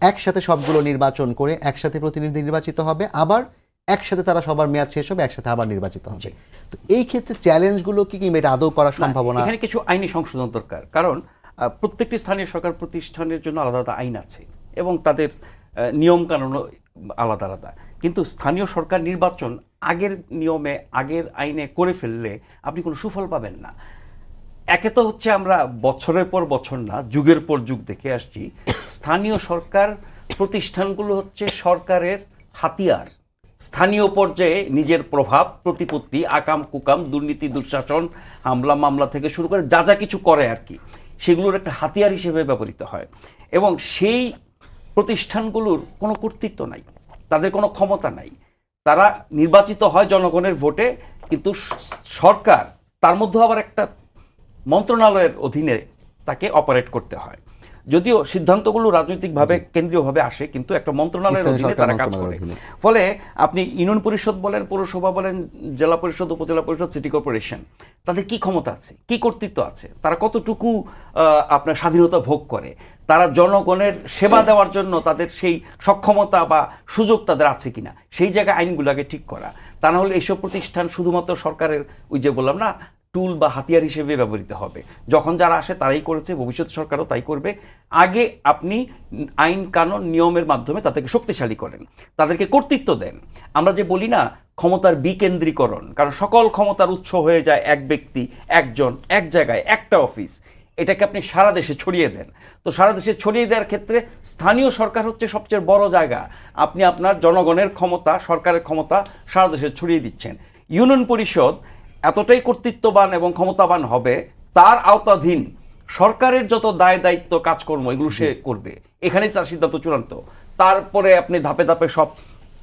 একসাথে সবগুলো নির্বাচন করে একসাথে প্রতিনিধি নির্বাচিত হবে, আবার একসাথে তারা সবার মেয়াদ শেষ হবে, একসাথে আবার নির্বাচিত হবে। তো এই ক্ষেত্রে চ্যালেঞ্জগুলো কি এটা আদৌ করার সম্ভাবনা? এখানে কিছু আইনি সংশোধন দরকার, কারণ প্রত্যেকটি স্থানীয় সরকার প্রতিষ্ঠানের জন্য আলাদা আলাদা আইন আছে এবং তাদের নিয়ম কানুনও আলাদা আলাদা। কিন্তু স্থানীয় সরকার নির্বাচন আগের নিয়মে আগের আইনে করে ফেললে আপনি কোনো সুফল পাবেন না। একে তো হচ্ছে আমরা বছরের পর বছর না, যুগের পর যুগ দেখে আসছি স্থানীয় সরকার প্রতিষ্ঠানগুলো হচ্ছে সরকারের হাতিয়ার। স্থানীয় পর্যায়ে নিজের প্রভাব প্রতিপত্তি, আকাম কুকাম, দুর্নীতি দুঃশাসন, হামলা মামলা থেকে শুরু করে যা যা কিছু করে আর কি, সেগুলোর একটা হাতিয়ার হিসেবে ব্যবহৃত হয়। এবং সেই প্রতিষ্ঠানগুলোর কোনো কর্তৃত্ব নাই, তাদের কোনো ক্ষমতা নাই। তারা নির্বাচিত হয় জনগণের ভোটে, কিন্তু সরকার তার মধ্যে আবার একটা মন্ত্রণালয়ের অধীনে তাকে অপারেট করতে হয়। যদিও সিদ্ধান্তগুলো রাজনৈতিকভাবে কেন্দ্রীয়ভাবে আসে, কিন্তু একটা মন্ত্রণালয়ের অধীনে তারা কাজ করে। ফলে আপনি ইউনিয়ন পরিষদ বলেন, পৌরসভা বলেন, জেলা পরিষদ, উপজেলা পরিষদ, সিটি কর্পোরেশন, তাদের কি ক্ষমতা আছে, কি কর্তৃত্ব আছে, তারা কতটুকু আপনার স্বাধীনতা ভোগ করে, তারা জনগণের সেবা দেওয়ার জন্য তাদের সেই সক্ষমতা বা সুযোগ তাদের আছে কিনা, সেই জায়গায় আইনগুলোকে ঠিক করা। তা না হলে এইসব প্রতিষ্ঠান শুধুমাত্র সরকারের ওই যে বললাম না টুল বা হাতিয়ার হিসেবে ব্যবহৃত হবে। যখন যারা আসে তারাই করেছে, ভবিষ্যৎ সরকারও তাই করবে। আগে আপনি আইন কানুন নিয়মের মাধ্যমে তাদেরকে শক্তিশালী করেন, তাদেরকে কর্তৃত্ব দেন। আমরা যে বলি না ক্ষমতার বিকেন্দ্রীকরণ, কারণ সকল ক্ষমতার উৎস হয়ে যায় এক ব্যক্তি, একজন, এক জায়গায়, একটা অফিস। এটাকে আপনি সারা দেশে ছড়িয়ে দেন। তো সারা দেশে ছড়িয়ে দেওয়ার ক্ষেত্রে স্থানীয় সরকার হচ্ছে সবচেয়ে বড় জায়গা। আপনি আপনার জনগণের ক্ষমতা, সরকারের ক্ষমতা সারা দেশে ছড়িয়ে দিচ্ছেন। ইউনিয়ন পরিষদ এতটাই কর্তৃত্ববান এবং ক্ষমতাবান হবে, তার আওতাধীন সরকারের যত দায় দায়িত্ব কাজকর্ম এগুলো সে করবে। এখানেই তার সিদ্ধান্ত চূড়ান্ত। তারপরে আপনি ধাপে ধাপে সব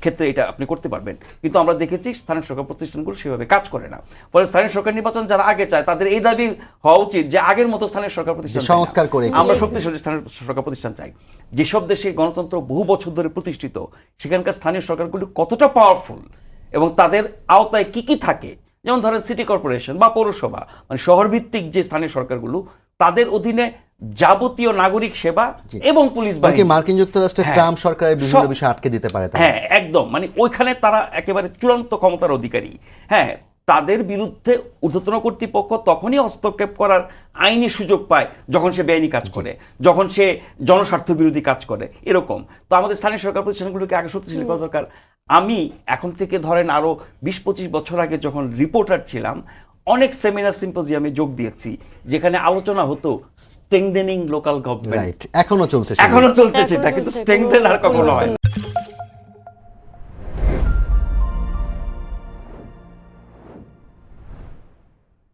ক্ষেত্রে এটা আপনি করতে পারবেন। কিন্তু আমরা দেখেছি স্থানীয় সরকার প্রতিষ্ঠানগুলো সেভাবে কাজ করে না। ফলে স্থানীয় সরকার নির্বাচন যারা আগে চায় তাদের এই দাবি হওয়া উচিত যে আগের মতো স্থানীয় সরকার প্রতিষ্ঠান সংস্কার করে আমরা শক্তিশালী স্থানীয় সরকার প্রতিষ্ঠান চাই। যেসব দেশে গণতন্ত্র বহু বছর ধরে প্রতিষ্ঠিত, সেখানকার স্থানীয় সরকারগুলি কতটা পাওয়ারফুল এবং তাদের আওতায় কি কি থাকে, যেমন ধরেন সিটি কর্পোরেশন বা পৌরসভা, মানে শহরভিত্তিক যে স্থানীয় সরকারগুলো, তাদের অধীনে যাবতীয় নাগরিক সেবা এবং পুলিশ বাহিনী। মার্কিন যুক্তরাষ্ট্রের ট্রাম্প সরকারের বিভিন্ন বিষয় আটকে দিতে পারে। হ্যাঁ, একদম, মানে ওইখানে তারা একেবারে চূড়ান্ত ক্ষমতার অধিকারী। হ্যাঁ, তাদের বিরুদ্ধে ঊর্ধ্বতন কর্তৃপক্ষ তখনই হস্তক্ষেপ করার আইনি সুযোগ পায় যখন সে বেআইনি কাজ করে, যখন সে জনস্বার্থ বিরোধী কাজ করে, এরকম। তো আমাদের স্থানীয় সরকার প্রতিষ্ঠানগুলোকে আগে শক্তিশালী করা দরকার। আমি এখন থেকে ধরেন আরো 20-25 বছর আগে যখন রিপোর্টার ছিলাম, অনেক সেমিনার সিম্পোজিয়ামে যোগ দিয়েছি যেখানে আলোচনা হতো স্ট্রেংথেনিং লোকাল গভর্নমেন্ট। এখনো চলছে সেটা, কিন্তু স্ট্রেংথেন আর কখনো হয়।